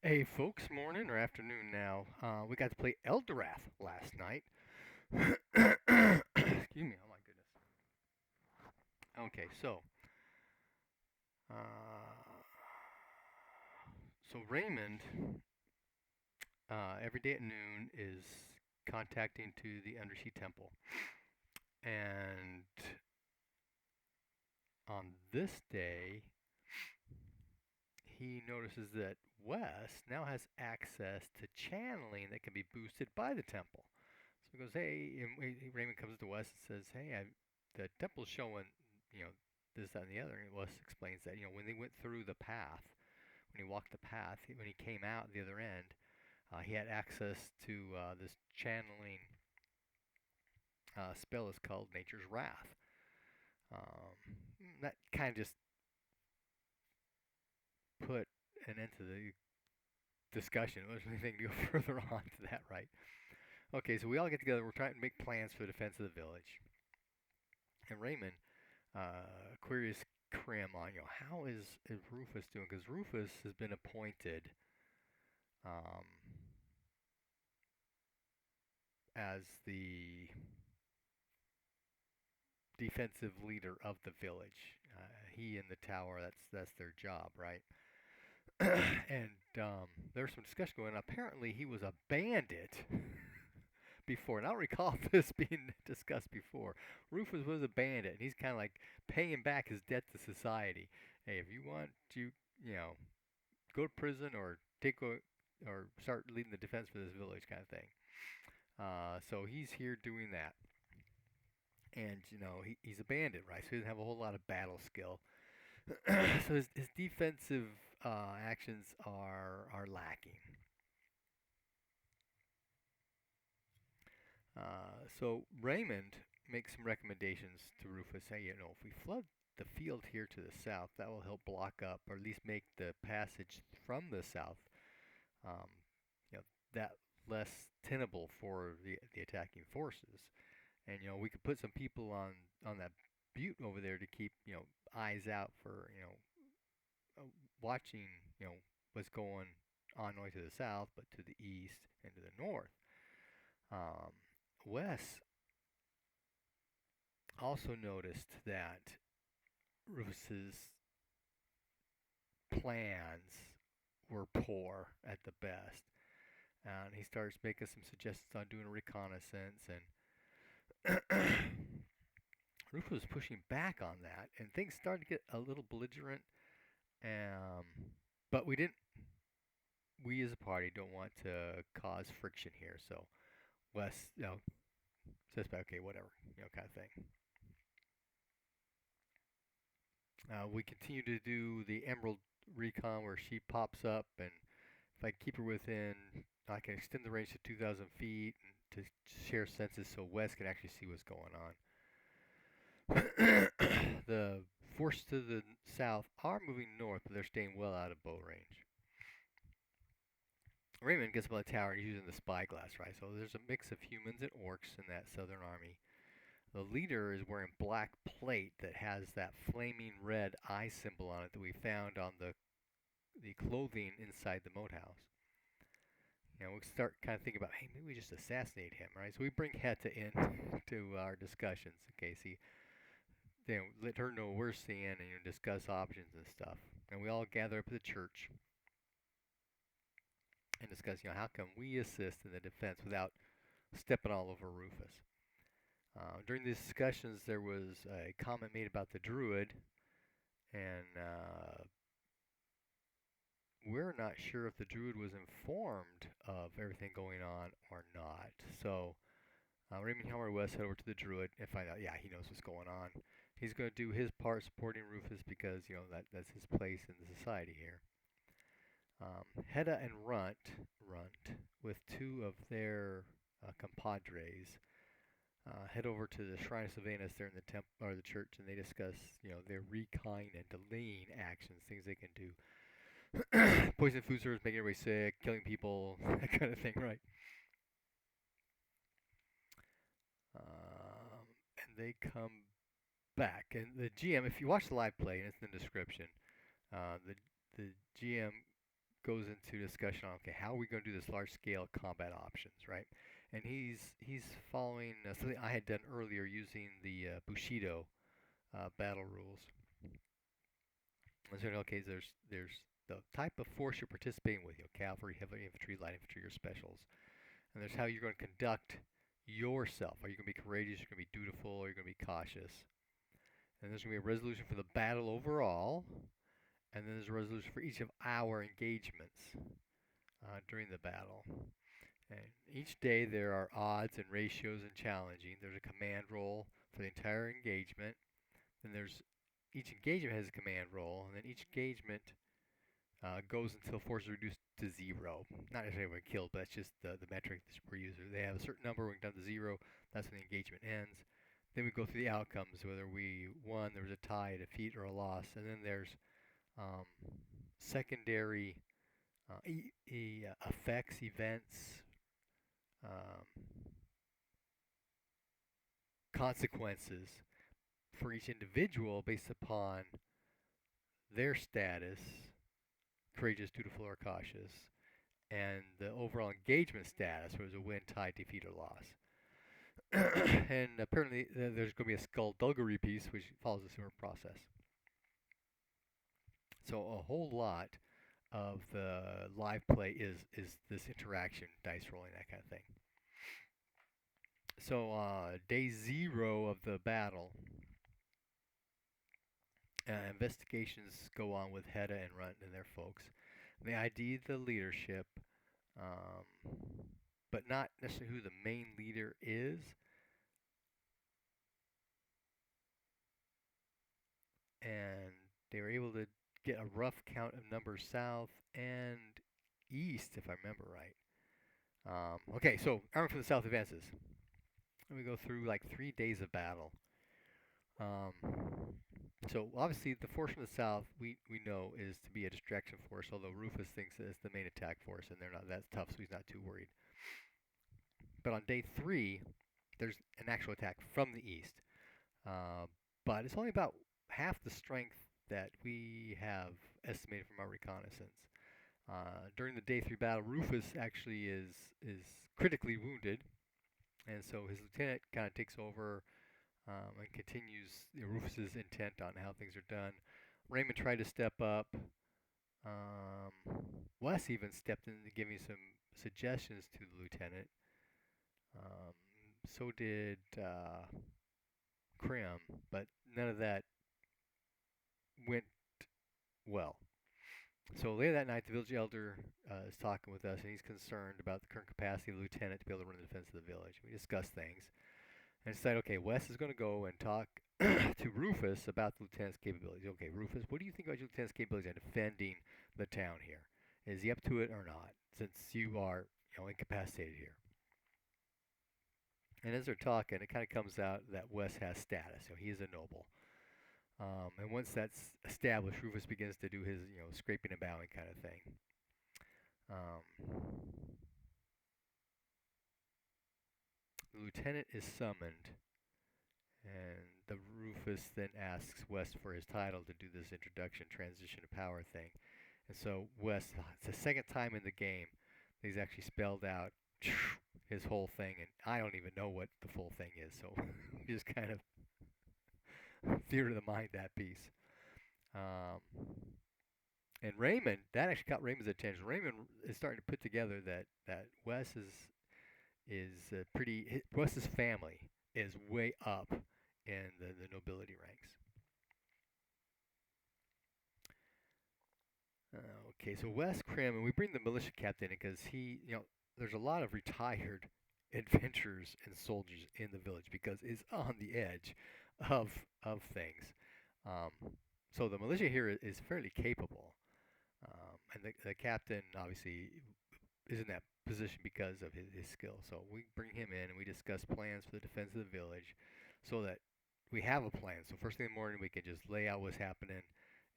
Hey folks, morning or afternoon now. We got to play Elderath last night. Excuse me, oh my goodness. Okay, uh, so Raymond, every day at noon is contacting to the Undersea Temple. And on this day, he notices that Wes now has access to channeling that can be boosted by the temple. So he goes, hey, and Raymond comes to Wes and says, hey, the temple's showing, you know, this, that, and the other. And Wes explains that, when they went through the path, when he walked the path, when he came out the other end, he had access to this channeling spell is called Nature's Wrath. That kind of just put an end to the discussion. It wasn't anything to go further on to that, right? Okay, so we all get together. We're trying to make plans for the defense of the village. And Raymond queries Krim on, how is Rufus doing? Because Rufus has been appointed um, as the defensive leader of the village. He and the tower, that's their job, right? And there's some discussion going on. Apparently, he was a bandit before. And I don't recall this being discussed before. Rufus was a bandit, and he's kind of like paying back his debt to society. Hey, if you want to, go to prison or or start leading the defense for this village, kind of thing. So he's here doing that, and he's a bandit, right? So he doesn't have a whole lot of battle skill. So his defensive actions are lacking. So Raymond makes some recommendations to Rufus. Hey, if we flood the field here to the south, that will help block up, or at least make the passage from the south, um, that less tenable for the attacking forces. And we could put some people on that butte over there to keep eyes out for watching what's going on not only to the south but to the east and to the north. Um, Wes also noticed that Rufus's plans were poor at the best, and he starts making some suggestions on doing a reconnaissance. And Rufus was pushing back on that, and things started to get a little belligerent. But we didn't. We as a party don't want to cause friction here, so Wes, says, okay, whatever, kind of thing. We continue to do the Emerald recon where she pops up, and if I keep her within, I can extend the range to 2,000 feet and to share senses so Wes can actually see what's going on. The forces to the south are moving north, but they're staying well out of bow range. Raymond gets up on the tower and he's using the spyglass, right? So there's a mix of humans and orcs in that southern army. The leader is wearing black plate that has that flaming red eye symbol on it that we found on the clothing inside the moat house. We start kind of thinking about, hey, maybe we just assassinate him, right? So we bring Heta in to our discussions in case he, let her know what we're seeing and discuss options and stuff. And we all gather up at the church and discuss, how can we assist in the defense without stepping all over Rufus. During these discussions, there was a comment made about the druid, and we're not sure if the druid was informed of everything going on or not. So Raymond Helmer West head over to the druid and find out, yeah, he knows what's going on. He's going to do his part supporting Rufus because that's his place in the society here. Hedda and Runt, with two of their compadres, head over to the Shrine of Sylvanus there in the temple or the church, and they discuss, their recon and delaying actions, things they can do. Poison food source, making everybody sick, killing people, that kind of thing, right? And they come back, and the GM, if you watch the live play, and it's in the description, the GM goes into discussion on, okay, how are we going to do this large scale combat options, right? And he's following something I had done earlier using the Bushido battle rules. And so, okay, there's the type of force you're participating with, cavalry, heavy infantry, light infantry, or specials, and there's how you're going to conduct yourself. Are you going to be courageous? You're going to be dutiful, or you're going to be cautious? And there's going to be a resolution for the battle overall, and then there's a resolution for each of our engagements during the battle. And each day there are odds and ratios and challenging. There's a command roll for the entire engagement. Then there's each engagement has a command roll, and then each engagement goes until force is reduced to 0. Not necessarily when killed, but that's just the metric that we're using. They have a certain number when down to 0. That's when the engagement ends. Then we go through the outcomes, whether we won, there was a tie, a defeat, or a loss. And then there's secondary effects, events, consequences for each individual based upon their status, courageous, dutiful, or cautious, and the overall engagement status, whether it was a win, tie, defeat, or loss. And apparently there's going to be a skullduggery piece which follows a similar process. So a whole lot of the live play is this interaction, dice rolling, that kind of thing. So day 0 of the battle, investigations go on with Hedda and Runt and their folks. They ID the leadership, but not necessarily who the main leader is. And they were able to get a rough count of numbers south and east, if I remember right. Okay, so Army from the South advances. And we go through like 3 days of battle. So obviously the force from the south we know is to be a distraction force, although Rufus thinks that it's the main attack force and they're not that tough, so he's not too worried. But on day 3, there's an actual attack from the east. But it's only about half the strength that we have estimated from our reconnaissance. During the day 3 battle, Rufus actually is critically wounded, and so his lieutenant kind of takes over and continues Rufus's intent on how things are done. Raymond tried to step up. Wes even stepped in to give me some suggestions to the lieutenant. So did Krim, but none of that went well. So later that night, the village elder is talking with us, and he's concerned about the current capacity of the lieutenant to be able to run the defense of the village. We discussed things and decided, okay, Wes is going to go and talk to Rufus about the lieutenant's capabilities. Okay, Rufus, what do you think about your lieutenant's capabilities in defending the town here? Is he up to it or not, since you are incapacitated here? And as they're talking, it kind of comes out that Wes has status. He is a noble. And once that's established, Rufus begins to do his, scraping and bowing kind of thing. The lieutenant is summoned, and the Rufus then asks Wes for his title to do this introduction, transition to power thing. And so Wes, it's the second time in the game that he's actually spelled out his whole thing, and I don't even know what the full thing is, so we just kind of theater of the mind that piece. And Raymond, that actually caught Raymond's attention. Raymond is starting to put together that Wes is pretty. Wes's family is way up in the nobility ranks. Okay, so Wes Krim, and we bring the militia captain in because he, there's a lot of retired adventurers and soldiers in the village because it's on the edge of things. So the militia here is fairly capable, and the captain obviously is in that position because of his skill. So we bring him in and we discuss plans for the defense of the village, so that we have a plan. So first thing in the morning we can just lay out what's happening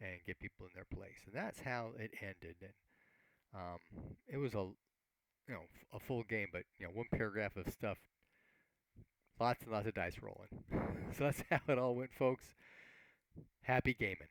and get people in their place, and that's how it ended. And it was a full game, but one paragraph of stuff, lots and lots of dice rolling. So that's how it all went, folks. Happy gaming.